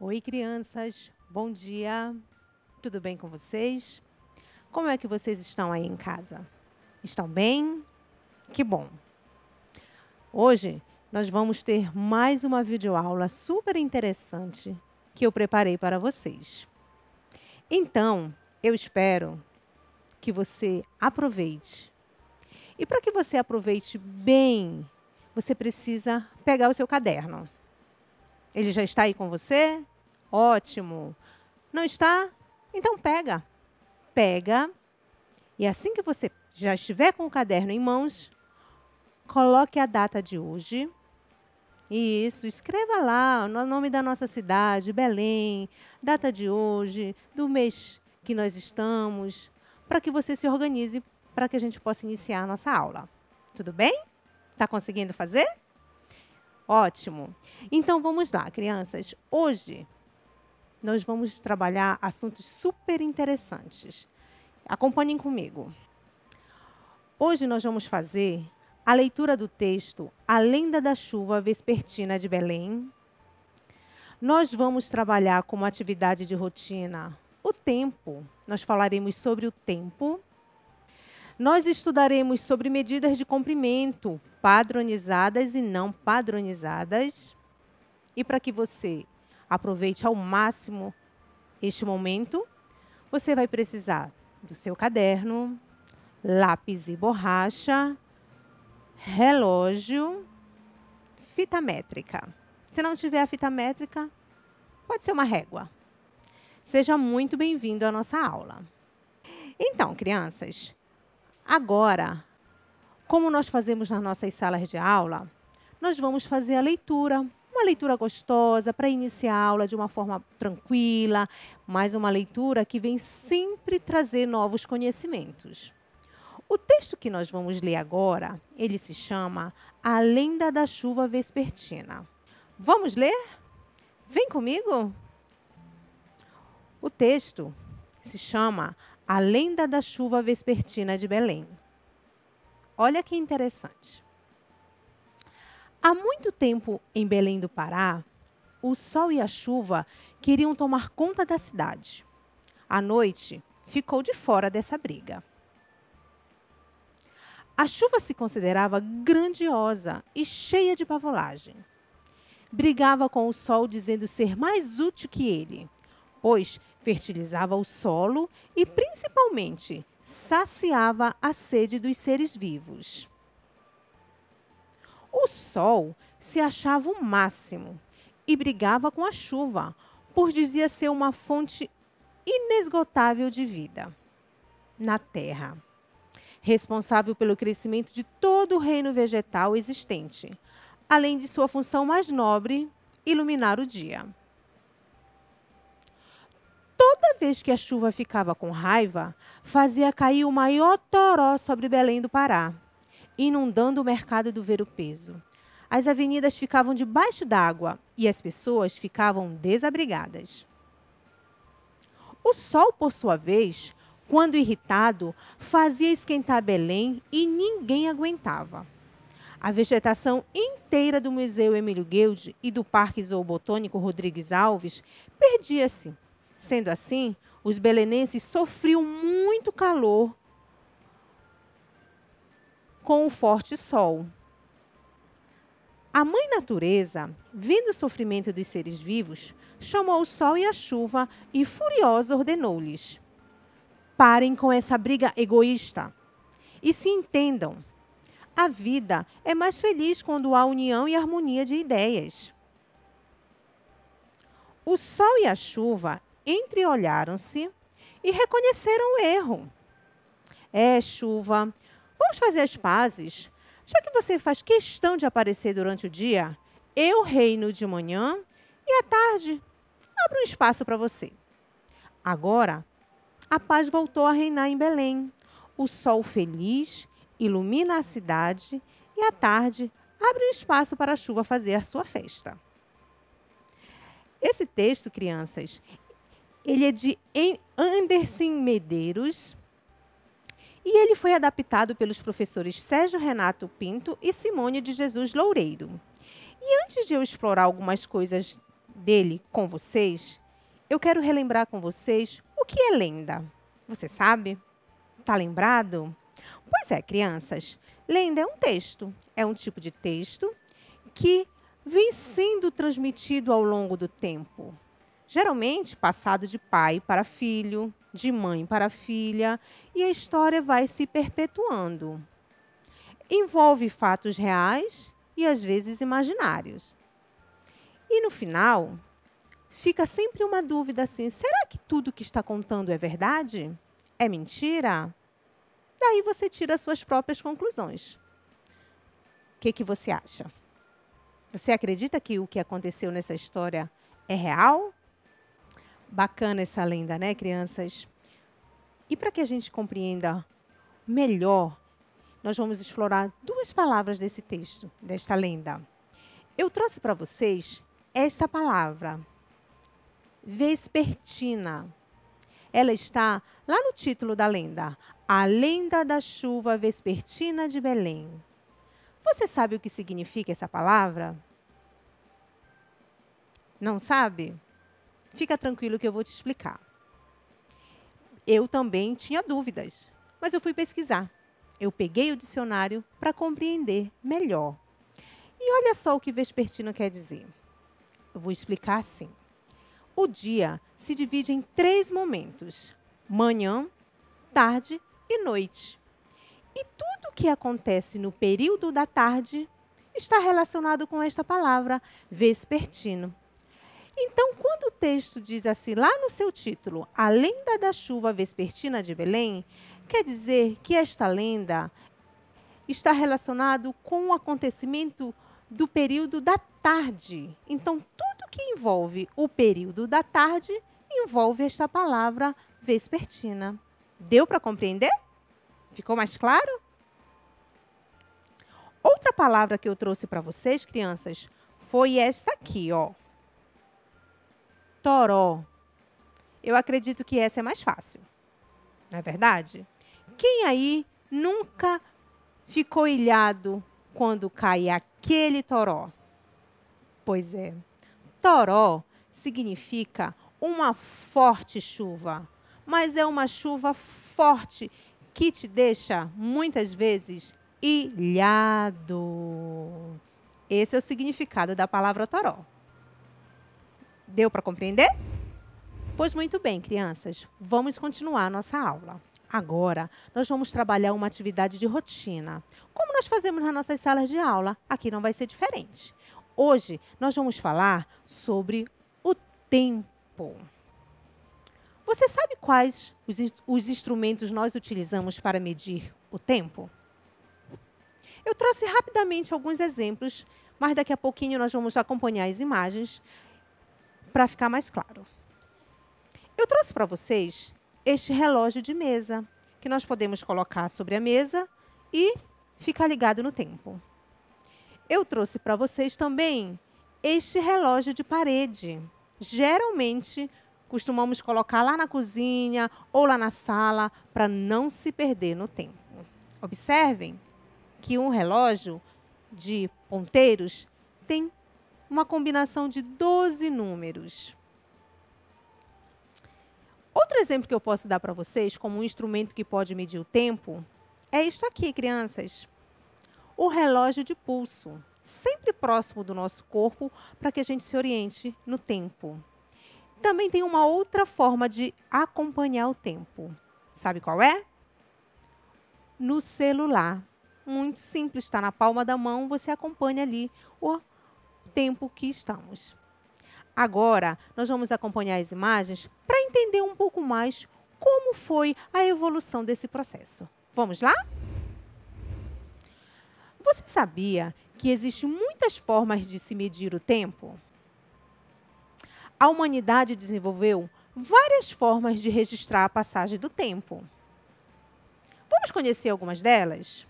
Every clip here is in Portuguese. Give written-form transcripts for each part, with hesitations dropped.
Oi, crianças. Bom dia. Tudo bem com vocês? Como é que vocês estão aí em casa? Estão bem? Que bom. Hoje nós vamos ter mais uma videoaula super interessante que eu preparei para vocês. Então, eu espero que você aproveite. E para que você aproveite bem, você precisa pegar o seu caderno. Ele já está aí com você? Ótimo. Não está? Então pega. Pega. E assim que você já estiver com o caderno em mãos, coloque a data de hoje. Isso, escreva lá o nome da nossa cidade, Belém, data de hoje, do mês que nós estamos, para que você se organize para que a gente possa iniciar a nossa aula. Tudo bem? Está conseguindo fazer? Ótimo. Então, vamos lá, crianças. Hoje, nós vamos trabalhar assuntos super interessantes. Acompanhem comigo. Hoje, nós vamos fazer a leitura do texto A Lenda da Chuva Vespertina de Belém. Nós vamos trabalhar como atividade de rotina o tempo. Nós falaremos sobre o tempo. Nós estudaremos sobre medidas de comprimento, padronizadas e não padronizadas. E para que você aproveite ao máximo este momento, você vai precisar do seu caderno, lápis e borracha, relógio, fita métrica. Se não tiver a fita métrica, pode ser uma régua. Seja muito bem-vindo à nossa aula. Então, crianças, agora, como nós fazemos nas nossas salas de aula, nós vamos fazer a leitura. Uma leitura gostosa para iniciar a aula de uma forma tranquila, mas uma leitura que vem sempre trazer novos conhecimentos. O texto que nós vamos ler agora, ele se chama A Lenda da Chuva Vespertina. Vamos ler? Vem comigo! O texto se chama A Lenda da Chuva Vespertina de Belém. Olha que interessante. Há muito tempo, em Belém do Pará, o sol e a chuva queriam tomar conta da cidade. A noite ficou de fora dessa briga. A chuva se considerava grandiosa e cheia de pavolagem. Brigava com o sol dizendo ser mais útil que ele, pois fertilizava o solo e, principalmente, saciava a sede dos seres vivos. O sol se achava o máximo e brigava com a chuva, pois dizia ser uma fonte inesgotável de vida na terra, responsável pelo crescimento de todo o reino vegetal existente, além de sua função mais nobre, iluminar o dia. Toda vez que a chuva ficava com raiva, fazia cair o maior toró sobre Belém do Pará, inundando o mercado do Ver-o-Peso. As avenidas ficavam debaixo d'água e as pessoas ficavam desabrigadas. O sol, por sua vez, quando irritado, fazia esquentar Belém e ninguém aguentava. A vegetação inteira do Museu Emílio Guild e do Parque Zoobotânico Rodrigues Alves perdia-se. Sendo assim, os belenenses sofriam muito calor com o forte sol. A mãe natureza, vendo o sofrimento dos seres vivos, chamou o sol e a chuva e, furiosa, ordenou-lhes: parem com essa briga egoísta e se entendam. A vida é mais feliz quando há união e harmonia de ideias. O sol e a chuva entreolharam-se e reconheceram o erro. Chuva, vamos fazer as pazes. Já que você faz questão de aparecer durante o dia, eu reino de manhã e à tarde abro um espaço para você. Agora, a paz voltou a reinar em Belém. O sol feliz ilumina a cidade e à tarde abre um espaço para a chuva fazer a sua festa. Esse texto, crianças, ele é de Anderson Medeiros e ele foi adaptado pelos professores Sérgio Renato Pinto e Simone de Jesus Loureiro. E antes de eu explorar algumas coisas dele com vocês, eu quero relembrar com vocês o que é lenda. Você sabe? Está lembrado? Pois é, crianças. Lenda é um texto. É um tipo de texto que vem sendo transmitido ao longo do tempo. Geralmente passado de pai para filho, de mãe para filha, e a história vai se perpetuando. Envolve fatos reais e às vezes imaginários. E no final, fica sempre uma dúvida assim: será que tudo que está contando é verdade? É mentira? Daí você tira as suas próprias conclusões. O que você acha? Você acredita que o que aconteceu nessa história é real? Bacana essa lenda, né, crianças? E para que a gente compreenda melhor, nós vamos explorar duas palavras desse texto, desta lenda. Eu trouxe para vocês esta palavra, vespertina. Ela está lá no título da lenda, A Lenda da Chuva Vespertina de Belém. Você sabe o que significa essa palavra? Não sabe? Fica tranquilo que eu vou te explicar. Eu também tinha dúvidas, mas eu fui pesquisar. Eu peguei o dicionário para compreender melhor. E olha só o que vespertino quer dizer. Eu vou explicar assim. O dia se divide em 3 momentos: manhã, tarde e noite. E tudo o que acontece no período da tarde está relacionado com esta palavra, vespertino. Então, quando o texto diz assim, lá no seu título, A Lenda da Chuva Vespertina de Belém, quer dizer que esta lenda está relacionado com o acontecimento do período da tarde. Então, tudo que envolve o período da tarde envolve esta palavra vespertina. Deu para compreender? Ficou mais claro? Outra palavra que eu trouxe para vocês, crianças, foi esta aqui, ó. Toró. Eu acredito que essa é mais fácil. Não é verdade? Quem aí nunca ficou ilhado quando cai aquele toró? Pois é. Toró significa uma forte chuva, mas é uma chuva forte que te deixa, muitas vezes, ilhado. Esse é o significado da palavra toró. Deu para compreender? Pois muito bem, crianças. Vamos continuar a nossa aula. Agora, nós vamos trabalhar uma atividade de rotina. Como nós fazemos nas nossas salas de aula, aqui não vai ser diferente. Hoje, nós vamos falar sobre o tempo. Você sabe quais os instrumentos nós utilizamos para medir o tempo? Eu trouxe rapidamente alguns exemplos, mas daqui a pouquinho nós vamos acompanhar as imagens para ficar mais claro. Eu trouxe para vocês este relógio de mesa, que nós podemos colocar sobre a mesa e ficar ligado no tempo. Eu trouxe para vocês também este relógio de parede. Geralmente, costumamos colocar lá na cozinha ou lá na sala para não se perder no tempo. Observem que um relógio de ponteiros tem uma combinação de 12 números. Outro exemplo que eu posso dar para vocês, como um instrumento que pode medir o tempo, é isto aqui, crianças. O relógio de pulso, sempre próximo do nosso corpo, para que a gente se oriente no tempo. Também tem uma outra forma de acompanhar o tempo. Sabe qual é? No celular. Muito simples, está na palma da mão, você acompanha ali o tempo que estamos. Agora, nós vamos acompanhar as imagens para entender um pouco mais como foi a evolução desse processo. Vamos lá? Você sabia que existem muitas formas de se medir o tempo? A humanidade desenvolveu várias formas de registrar a passagem do tempo. Vamos conhecer algumas delas?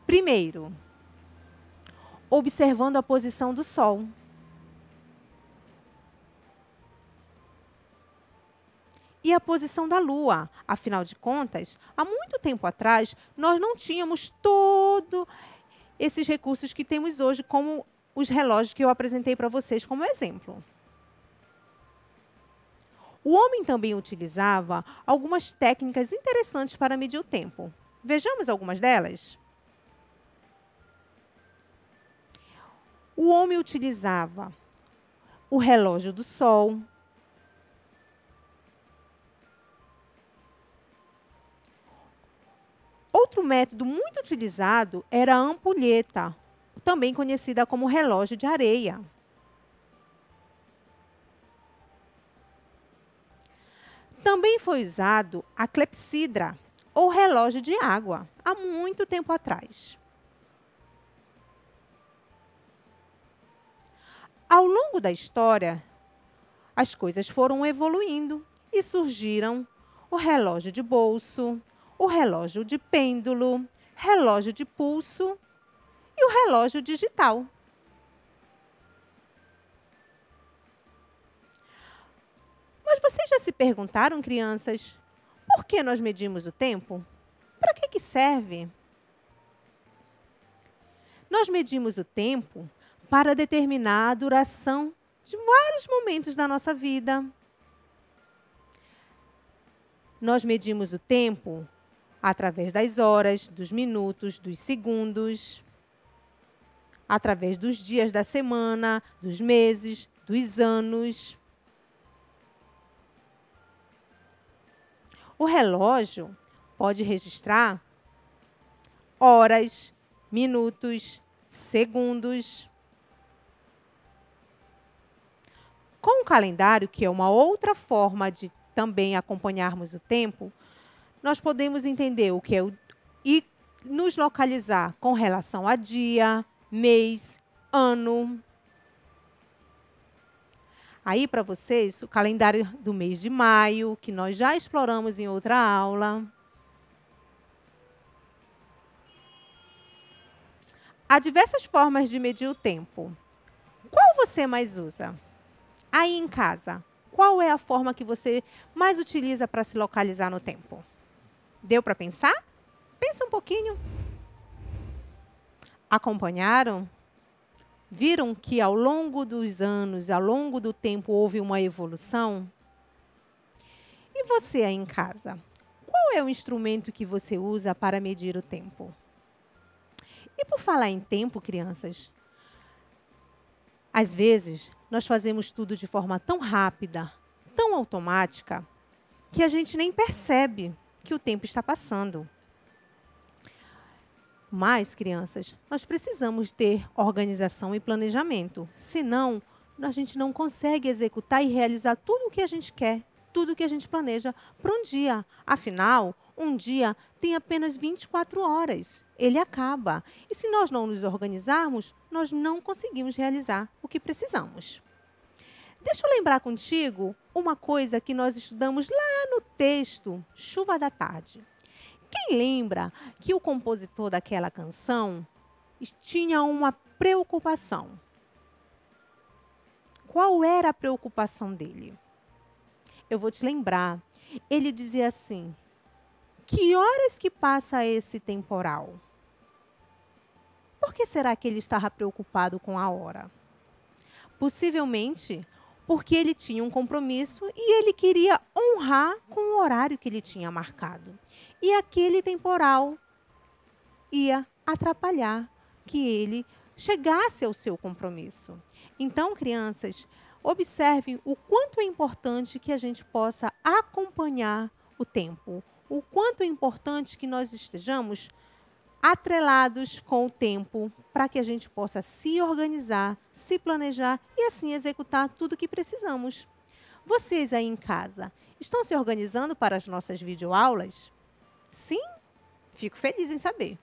Primeiro, observando a posição do Sol. E a posição da Lua. Afinal de contas, há muito tempo atrás, nós não tínhamos todos esses recursos que temos hoje, como os relógios que eu apresentei para vocês como exemplo. O homem também utilizava algumas técnicas interessantes para medir o tempo. Vejamos algumas delas? O homem utilizava o relógio do sol, outro método muito utilizado era a ampulheta, também conhecida como relógio de areia. Também foi usado a clepsidra, ou relógio de água, há muito tempo atrás. Ao longo da história, as coisas foram evoluindo e surgiram o relógio de bolso, o relógio de pêndulo, relógio de pulso e o relógio digital. Mas vocês já se perguntaram, crianças, por que nós medimos o tempo? Para que serve? Nós medimos o tempo para determinar a duração de vários momentos da nossa vida. Nós medimos o tempo através das horas, dos minutos, dos segundos, através dos dias da semana, dos meses, dos anos. O relógio pode registrar horas, minutos, segundos. Com o calendário, que é uma outra forma de também acompanharmos o tempo, nós podemos entender o que é e nos localizar com relação a dia, mês, ano. Aí, para vocês, o calendário do mês de maio, que nós já exploramos em outra aula. Há diversas formas de medir o tempo. Qual você mais usa? Aí em casa, qual é a forma que você mais utiliza para se localizar no tempo? Deu para pensar? Pensa um pouquinho. Acompanharam? Viram que ao longo dos anos, ao longo do tempo, houve uma evolução? E você aí em casa? Qual é o instrumento que você usa para medir o tempo? E por falar em tempo, crianças, às vezes nós fazemos tudo de forma tão rápida, tão automática, que a gente nem percebe que o tempo está passando. Mas, crianças, nós precisamos ter organização e planejamento. Senão, a gente não consegue executar e realizar tudo o que a gente quer, tudo o que a gente planeja para um dia. Afinal, um dia tem apenas 24 horas. Ele acaba. E se nós não nos organizarmos, nós não conseguimos realizar o que precisamos. Deixa eu lembrar contigo uma coisa que nós estudamos lá no texto Chuva da Tarde. Quem lembra que o compositor daquela canção tinha uma preocupação? Qual era a preocupação dele? Eu vou te lembrar. Ele dizia assim: que horas que passa esse temporal? Por que será que ele estava preocupado com a hora? Possivelmente porque ele tinha um compromisso e ele queria honrar com o horário que ele tinha marcado. E aquele temporal ia atrapalhar que ele chegasse ao seu compromisso. Então, crianças, observem o quanto é importante que a gente possa acompanhar o tempo, o quanto é importante que nós estejamos atrelados com o tempo para que a gente possa se organizar, se planejar e assim executar tudo o que precisamos. Vocês aí em casa estão se organizando para as nossas videoaulas? Sim? Fico feliz em saber.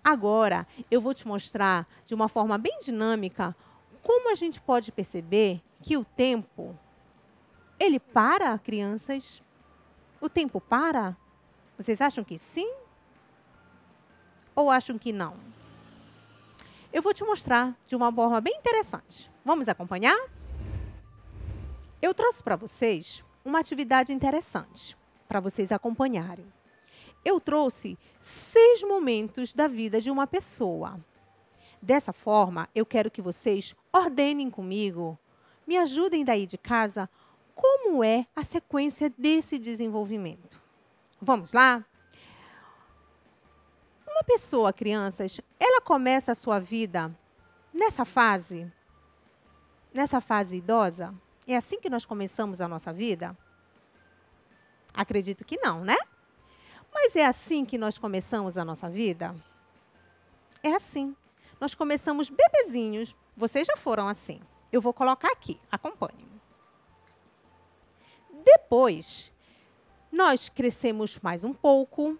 Agora, eu vou te mostrar de uma forma bem dinâmica como a gente pode perceber que o tempo, ele para, crianças? O tempo para? Vocês acham que sim? Ou acham que não? Eu vou te mostrar de uma forma bem interessante. Vamos acompanhar? Eu trouxe para vocês uma atividade interessante para vocês acompanharem. Eu trouxe 6 momentos da vida de uma pessoa. Dessa forma, eu quero que vocês ordenem comigo, me ajudem daí de casa, como é a sequência desse desenvolvimento. Vamos lá? Uma pessoa, crianças, ela começa a sua vida nessa fase idosa? É assim que nós começamos a nossa vida? Acredito que não, né? Mas é assim que nós começamos a nossa vida? É assim. Nós começamos bebezinhos. Vocês já foram assim. Eu vou colocar aqui, acompanhe. Depois, nós crescemos mais um pouco.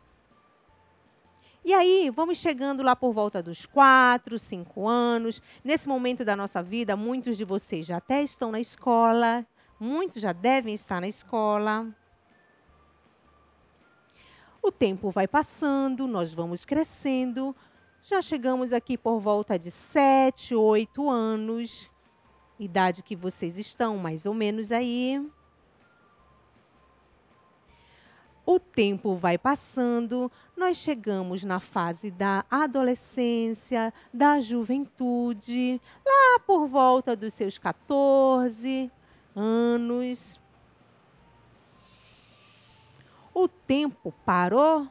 E aí, vamos chegando lá por volta dos 4, 5 anos. Nesse momento da nossa vida, muitos de vocês já até estão na escola. Muitos já devem estar na escola. O tempo vai passando, nós vamos crescendo. Já chegamos aqui por volta de 7, 8 anos. Idade que vocês estão, mais ou menos aí. O tempo vai passando, nós chegamos na fase da adolescência, da juventude, lá por volta dos seus 14 anos. O tempo parou?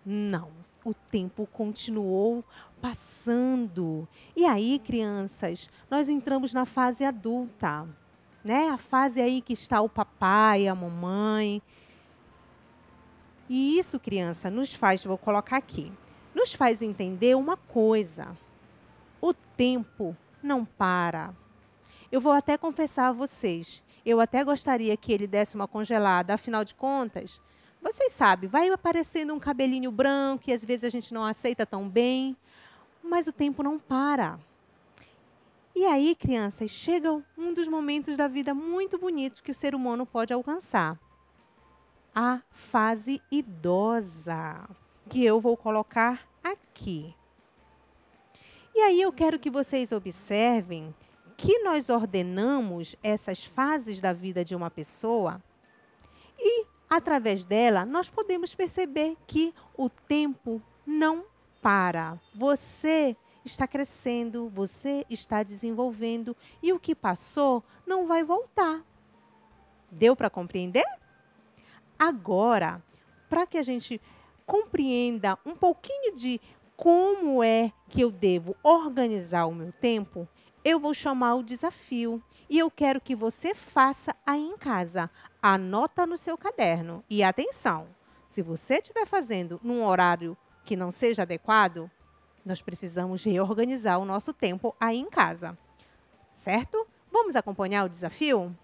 Não, o tempo continuou passando. E aí, crianças, nós entramos na fase adulta, né? A fase aí que está o papai, a mamãe. E isso, criança, nos faz, vou colocar aqui, nos faz entender uma coisa. O tempo não para. Eu vou até confessar a vocês, eu até gostaria que ele desse uma congelada, afinal de contas, vocês sabem, vai aparecendo um cabelinho branco e às vezes a gente não aceita tão bem, mas o tempo não para. E aí, crianças, chega um dos momentos da vida muito bonitos que o ser humano pode alcançar. A fase idosa, que eu vou colocar aqui. E aí eu quero que vocês observem que nós ordenamos essas fases da vida de uma pessoa e, através dela, nós podemos perceber que o tempo não para. Você está crescendo, você está desenvolvendo e o que passou não vai voltar. Deu para compreender? Agora, para que a gente compreenda um pouquinho de como é que eu devo organizar o meu tempo, eu vou chamar o desafio. E eu quero que você faça aí em casa. Anota no seu caderno. E atenção, se você estiver fazendo num horário que não seja adequado, nós precisamos reorganizar o nosso tempo aí em casa. Certo? Vamos acompanhar o desafio?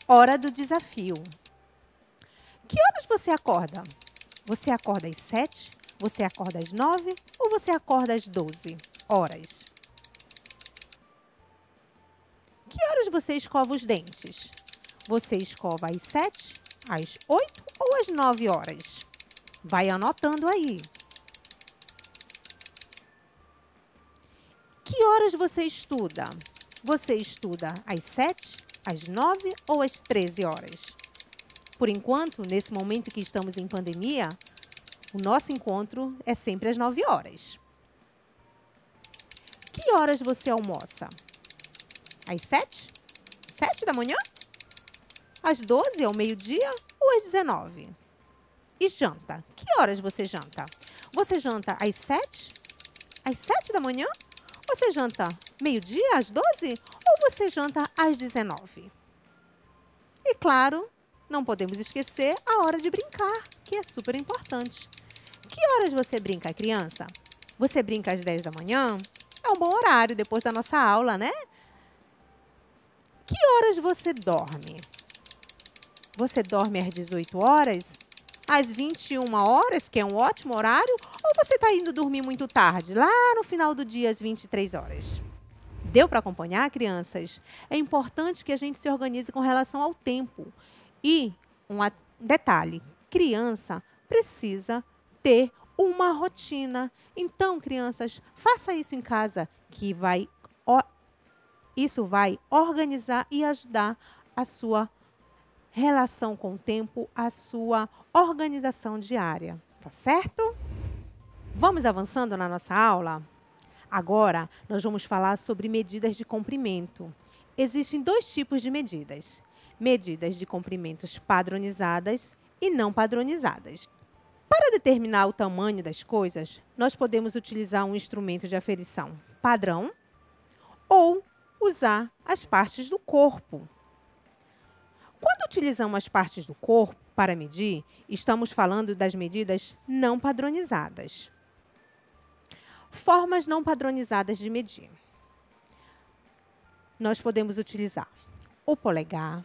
Hora do desafio. Que horas você acorda? Você acorda às 7? Você acorda às 9? Ou você acorda às 12 horas? Que horas você escova os dentes? Você escova às 7, às 8 ou às 9 horas? Vai anotando aí. Que horas você estuda? Você estuda às 7, às 9 ou às 13 horas? Por enquanto, nesse momento que estamos em pandemia, o nosso encontro é sempre às 9 horas. Que horas você almoça? Às 7? 7 da manhã? Às 12, ao meio-dia ou às 19? E janta? Que horas você janta? Você janta às 7? Às 7 da manhã? Você janta meio-dia, às 12? Ou você janta às 19? E claro, não podemos esquecer a hora de brincar, que é super importante. Que horas você brinca, criança? Você brinca às 10 da manhã? É um bom horário depois da nossa aula, né? Que horas você dorme? Você dorme às 18 horas? Às 21 horas, que é um ótimo horário? Ou você está indo dormir muito tarde, lá no final do dia, às 23 horas? Deu para acompanhar, crianças? É importante que a gente se organize com relação ao tempo. E um detalhe, criança precisa ter uma rotina. Então, crianças, faça isso em casa, que isso vai organizar e ajudar a sua relação com o tempo, a sua organização diária. Tá certo? Vamos avançando na nossa aula? Agora, nós vamos falar sobre medidas de comprimento. Existem dois tipos de medidas: medidas de comprimentos padronizadas e não padronizadas. Para determinar o tamanho das coisas, nós podemos utilizar um instrumento de aferição padrão ou usar as partes do corpo. Quando utilizamos as partes do corpo para medir, estamos falando das medidas não padronizadas. Formas não padronizadas de medir. Nós podemos utilizar o polegar,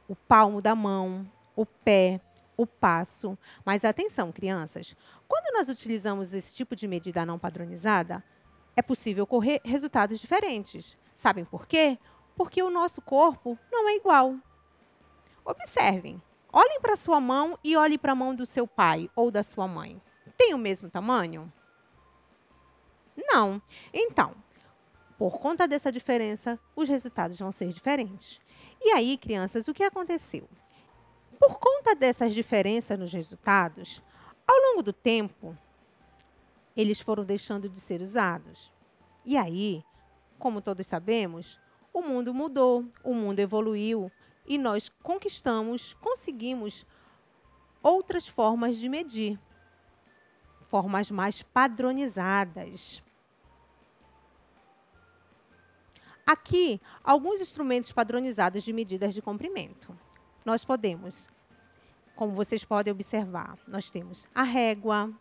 o palmo da mão, o pé, o passo. Mas atenção, crianças, quando nós utilizamos esse tipo de medida não padronizada, é possível ocorrer resultados diferentes. Sabem por quê? Porque o nosso corpo não é igual. Observem, olhem para a sua mão e olhem para a mão do seu pai ou da sua mãe. Tem o mesmo tamanho? Não. Então, por conta dessa diferença, os resultados vão ser diferentes. E aí, crianças, o que aconteceu? Por conta dessas diferenças nos resultados, ao longo do tempo, eles foram deixando de ser usados. E aí, como todos sabemos, o mundo mudou, o mundo evoluiu e nós conseguimos outras formas de medir, formas mais padronizadas. Aqui, alguns instrumentos padronizados de medidas de comprimento. Nós podemos, como vocês podem observar, nós temos a régua,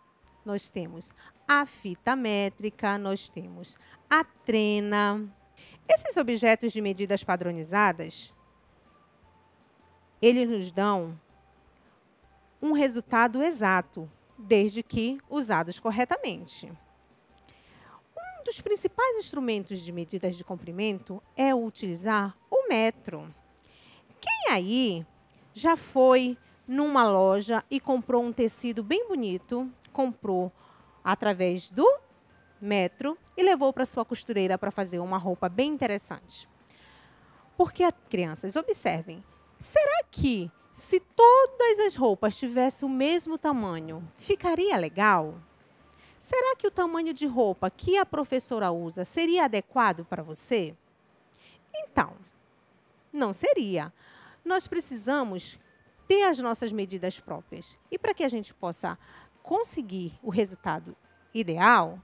nós temos a fita métrica, nós temos a trena. Esses objetos de medidas padronizadas, eles nos dão um resultado exato, desde que usados corretamente. Um dos principais instrumentos de medidas de comprimento é utilizar o metro. Quem aí já foi numa loja e comprou um tecido bem bonito, comprou através do metro e levou para sua costureira para fazer uma roupa bem interessante? Porque, crianças, observem, será que se todas as roupas tivessem o mesmo tamanho, ficaria legal? Será que o tamanho de roupa que a professora usa seria adequado para você? Então, não seria. Nós precisamos ter as nossas medidas próprias. E para que a gente possa conseguir o resultado ideal,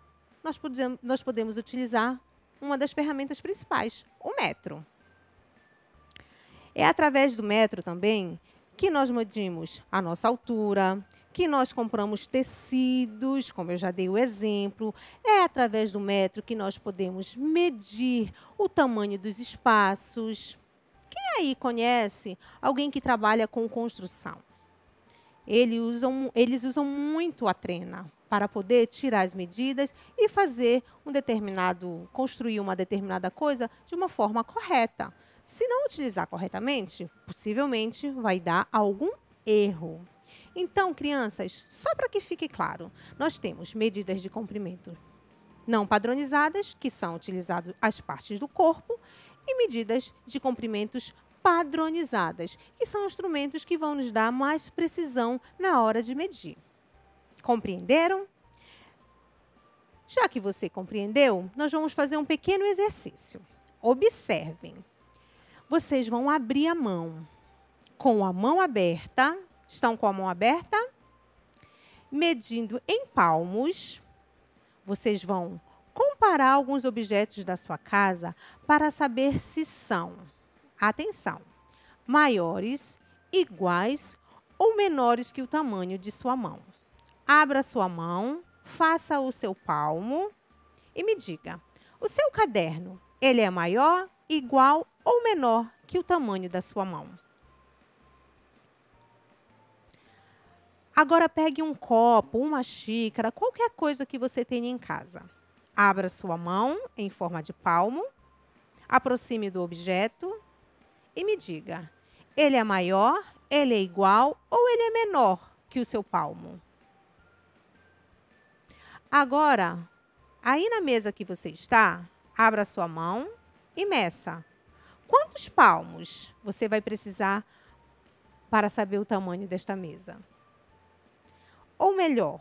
nós podemos utilizar uma das ferramentas principais, o metro. É através do metro também que nós medimos a nossa altura, que nós compramos tecidos, como eu já dei o exemplo. É através do metro que nós podemos medir o tamanho dos espaços. Quem aí conhece alguém que trabalha com construção? Eles usam muito a trena para poder tirar as medidas e fazer construir uma determinada coisa de uma forma correta. Se não utilizar corretamente, possivelmente vai dar algum erro. Então, crianças, só para que fique claro, nós temos medidas de comprimento não padronizadas, que são utilizadas as partes do corpo, e medidas de comprimentos padronizadas, que são instrumentos que vão nos dar mais precisão na hora de medir. Compreenderam? Já que você compreendeu, nós vamos fazer um pequeno exercício. Observem. Vocês vão abrir a mão com a mão aberta. Estão com a mão aberta? Medindo em palmos. Vocês vão comparar alguns objetos da sua casa para saber se são, atenção, maiores, iguais ou menores que o tamanho de sua mão. Abra sua mão, faça o seu palmo e me diga, o seu caderno, ele é maior, igual ou menor que o tamanho da sua mão? Agora pegue um copo, uma xícara, qualquer coisa que você tenha em casa. Abra sua mão em forma de palmo, aproxime do objeto e me diga, ele é maior, ele é igual ou ele é menor que o seu palmo? Agora, aí na mesa que você está, abra sua mão e meça. Quantos palmos você vai precisar para saber o tamanho desta mesa? Ou melhor,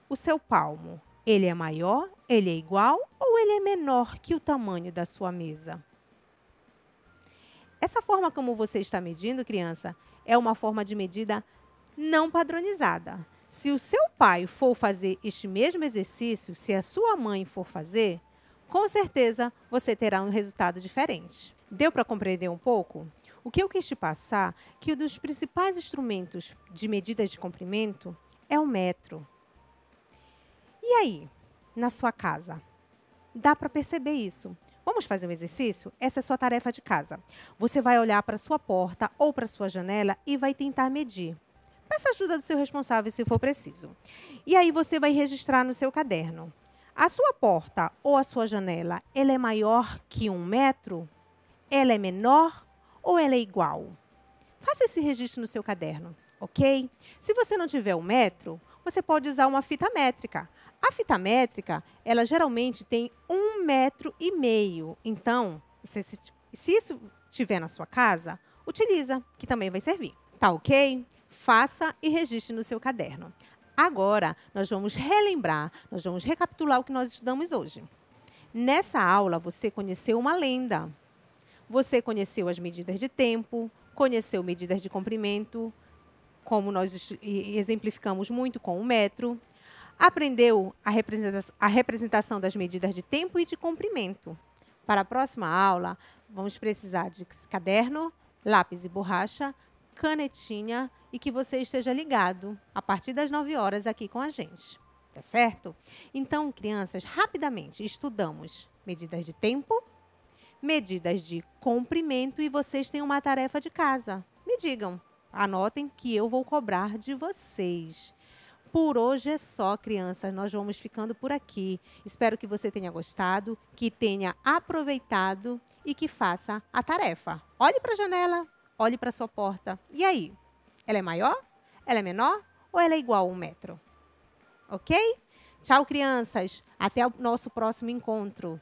o seu palmo, ele é maior, ele é igual ou ele é menor que o tamanho da sua mesa? Essa forma como você está medindo, criança, é uma forma de medida não padronizada. Se o seu pai for fazer este mesmo exercício, se a sua mãe for fazer, com certeza você terá um resultado diferente. Deu para compreender um pouco? O que eu quis te passar é que um dos principais instrumentos de medidas de comprimento é o metro. E aí, na sua casa? Dá para perceber isso. Vamos fazer um exercício? Essa é a sua tarefa de casa. Você vai olhar para a sua porta ou para a sua janela e vai tentar medir. Peça ajuda do seu responsável se for preciso. E aí você vai registrar no seu caderno. A sua porta ou a sua janela, ela é maior que 1 metro? Ela é menor ou ela é igual? Faça esse registro no seu caderno, ok? Se você não tiver 1 metro, você pode usar uma fita métrica. A fita métrica, ela geralmente tem 1,5 metro. Então, se isso estiver na sua casa, utiliza, que também vai servir. Tá ok? Faça e registre no seu caderno. Agora, nós vamos relembrar, nós vamos recapitular o que nós estudamos hoje. Nessa aula, você conheceu uma lenda. Você conheceu as medidas de tempo, conheceu medidas de comprimento, como nós exemplificamos muito com o metro. Aprendeu a representação das medidas de tempo e de comprimento. Para a próxima aula, vamos precisar de caderno, lápis e borracha, canetinha e que você esteja ligado a partir das 9 horas aqui com a gente. Tá certo? Então, crianças, rapidamente estudamos medidas de tempo, medidas de comprimento e vocês têm uma tarefa de casa. Me digam, anotem que eu vou cobrar de vocês. Por hoje é só, crianças. Nós vamos ficando por aqui. Espero que você tenha gostado, que tenha aproveitado e que faça a tarefa. Olhe para a janela, olhe para a sua porta. E aí? Ela é maior? Ela é menor? Ou ela é igual a 1 metro? Ok? Tchau, crianças. Até o nosso próximo encontro.